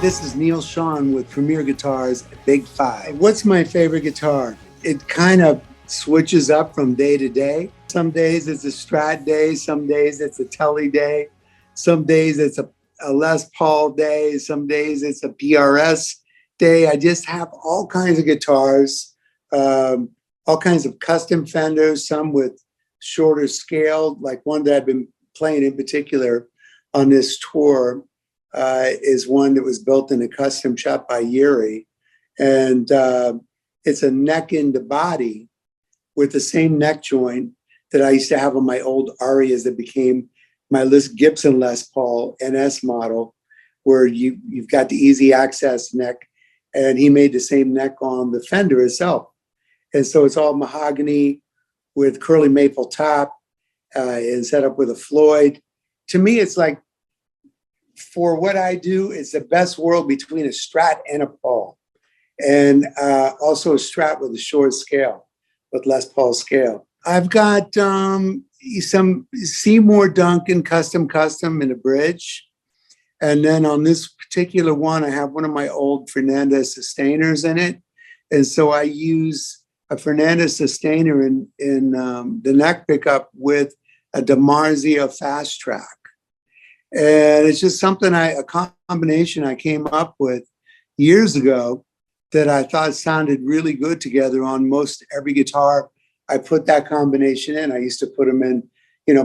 This is Neal Schon with Premier Guitars Big Five. What's my favorite guitar? It kind of switches up from day to day. Some days it's a Strat day, some days it's a Telly day, some days it's a Les Paul day, some days it's a PRS day. I just have all kinds of guitars, all kinds of custom Fenders, some with shorter scale, like one that I've been playing in particular on this tour. Is one that was built in a custom shop by Yuri. And it's a neck into body with the same neck joint that I used to have on my old Arias that became my Gibson Les Paul NS model, where you've got the easy access neck, and he made the same neck on the Fender itself. And so it's all mahogany with curly maple top and set up with a Floyd. To me, it's like, for what I do, it's the best world between a Strat and a Paul. And also a Strat with a short scale, with Les Paul scale. I've got some Seymour Duncan custom in a bridge. And then on this particular one, I have one of my old Fernandez sustainers in it. And so I use a Fernandez sustainer in the neck pickup with a DiMarzio Fast Track. And it's just something a combination I came up with years ago that I thought sounded really good together on most every guitar. I put that combination in. I used to put them in,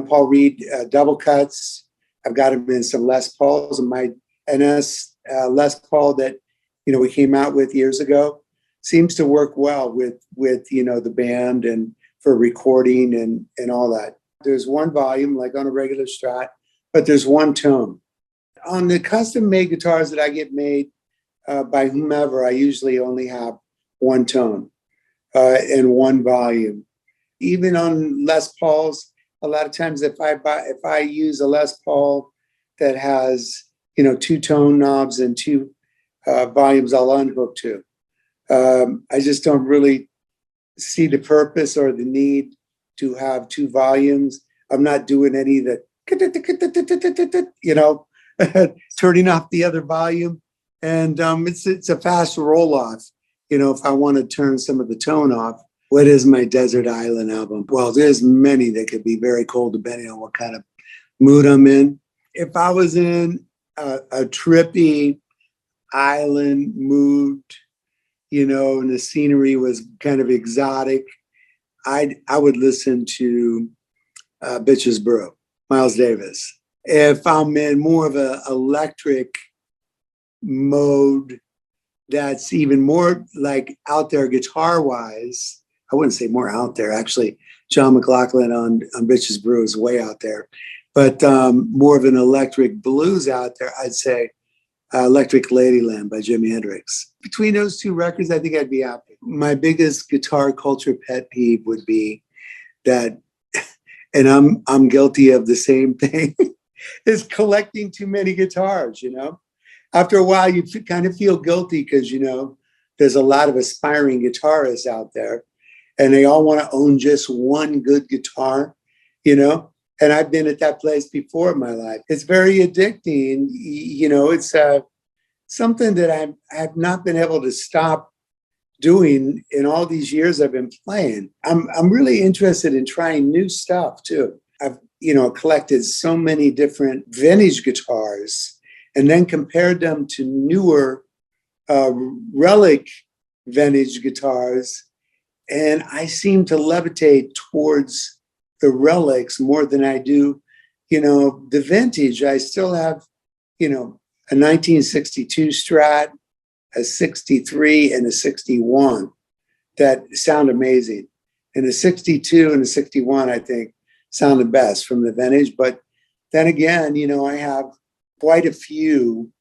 Paul Reed double cuts. I've got them in some Les Pauls, and my NS Les Paul that, we came out with years ago seems to work well with the band and for recording and all that. There's one volume like on a regular Strat, but there's one tone. On the custom-made guitars that I get made by whomever, I usually only have one tone and one volume. Even on Les Pauls, a lot of times if I use a Les Paul that has two tone knobs and two volumes, I'll unhook two. I just don't really see the purpose or the need to have two volumes. I'm not doing any of the turning off the other volume. And it's a fast roll off, if I want to turn some of the tone off. What is my Desert Island album? Well, there's many that could be very cold depending on what kind of mood I'm in. If I was in a trippy island mood, and the scenery was kind of exotic, I would listen to Bitches Brew, Miles Davis. If I'm in more of an electric mode that's even more like out there guitar-wise, I wouldn't say more out there. Actually, John McLaughlin on Bitches Brew is way out there. But more of an electric blues out there, I'd say Electric Ladyland by Jimi Hendrix. Between those two records, I think I'd be happy. My biggest guitar culture pet peeve would be that, and I'm guilty of the same thing, is collecting too many guitars, After a while, you kind of feel guilty because, there's a lot of aspiring guitarists out there and they all want to own just one good guitar, and I've been at that place before in my life. It's very addicting. It's something that I've not been able to stop doing in all these years I've been playing. I'm really interested in trying new stuff too. I've collected so many different vintage guitars and then compared them to newer relic vintage guitars, and I seem to levitate towards the relics more than I do the vintage. I still have a 1962 Strat, a 63 and a 61 that sound amazing. And the 62 and the 61, I think, sound the best from the vintage. But then again, I have quite a few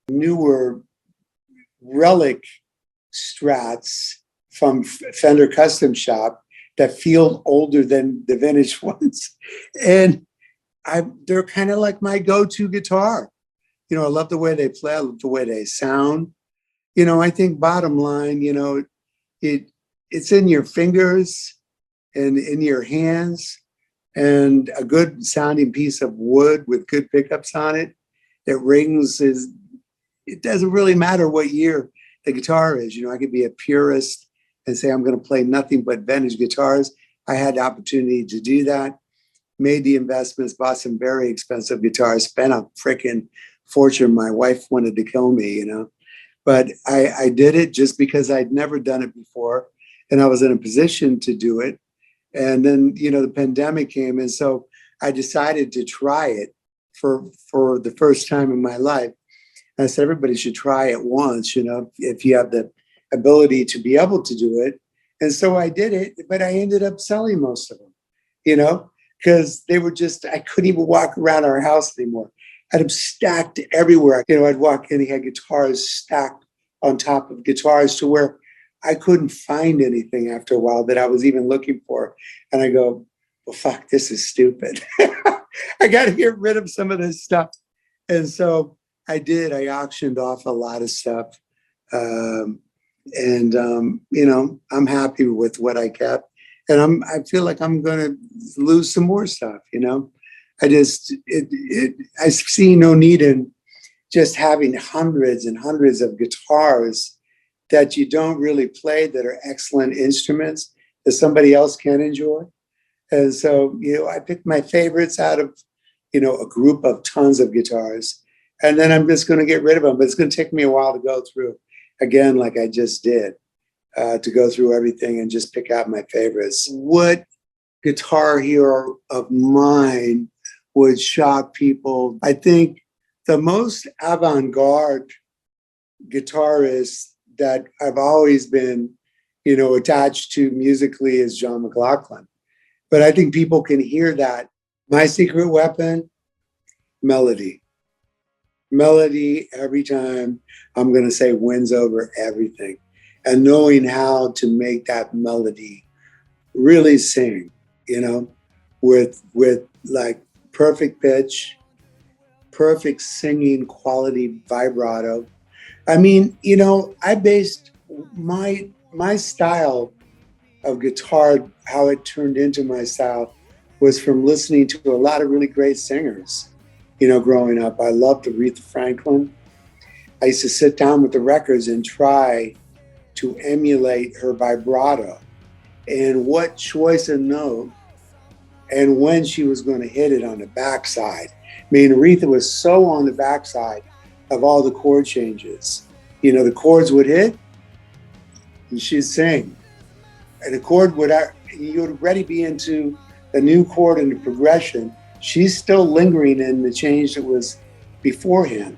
newer relic Strats from Fender Custom Shop that feel older than the vintage ones. And they're kind of like my go-to guitar. I love the way they play. I love the way they sound. I think bottom line, it's in your fingers and in your hands, and a good sounding piece of wood with good pickups on it that rings is it doesn't really matter what year the guitar is. I could be a purist and say, I'm going to play nothing but vintage guitars. I had the opportunity to do that, made the investments, bought some very expensive guitars, spent a freaking fortune. My wife wanted to kill me, but I did it just because I'd never done it before. And I was in a position to do it. And then, the pandemic came. And so I decided to try it for the first time in my life. And I said, everybody should try it once, if you have the ability to be able to do it. And so I did it, but I ended up selling most of them, because they were I couldn't even walk around our house anymore. I had them stacked everywhere. I'd walk in, he had guitars stacked on top of guitars to where I couldn't find anything after a while that I was even looking for. And I go, well, fuck, this is stupid. I got to get rid of some of this stuff. And so I did. I auctioned off a lot of stuff. I'm happy with what I kept. And I feel like I'm going to lose some more stuff, I see no need in just having hundreds and hundreds of guitars that you don't really play, that are excellent instruments that somebody else can enjoy. And so, I picked my favorites out of, a group of tons of guitars. And then I'm just going to get rid of them. But it's going to take me a while to go through, again, like I just did, to go through everything and just pick out my favorites. What guitar hero of mine would shock people? I think the most avant-garde guitarist that I've always been, attached to musically is John McLaughlin. But I think people can hear that. My secret weapon, melody. Melody every time, I'm going to say, wins over everything. And knowing how to make that melody really sing, with like perfect pitch, perfect singing quality vibrato. I mean, I based my style of guitar, how it turned into my style, was from listening to a lot of really great singers, growing up. I loved Aretha Franklin. I used to sit down with the records and try to emulate her vibrato and what choice of note and when she was going to hit it on the backside. I mean, Aretha was so on the backside of all the chord changes. The chords would hit and she'd sing. And the chord you would already be into the new chord and the progression. She's still lingering in the change that was beforehand,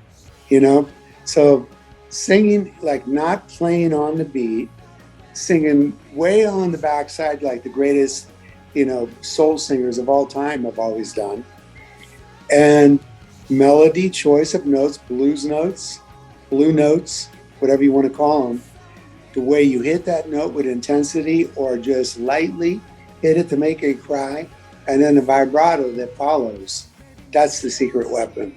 So singing, like not playing on the beat, singing way on the backside, like the greatest, soul singers of all time have always done. And melody, choice of notes, blues notes, blue notes, whatever you want to call them, the way you hit that note with intensity or just lightly hit it to make it cry, and then the vibrato that follows. That's the secret weapon.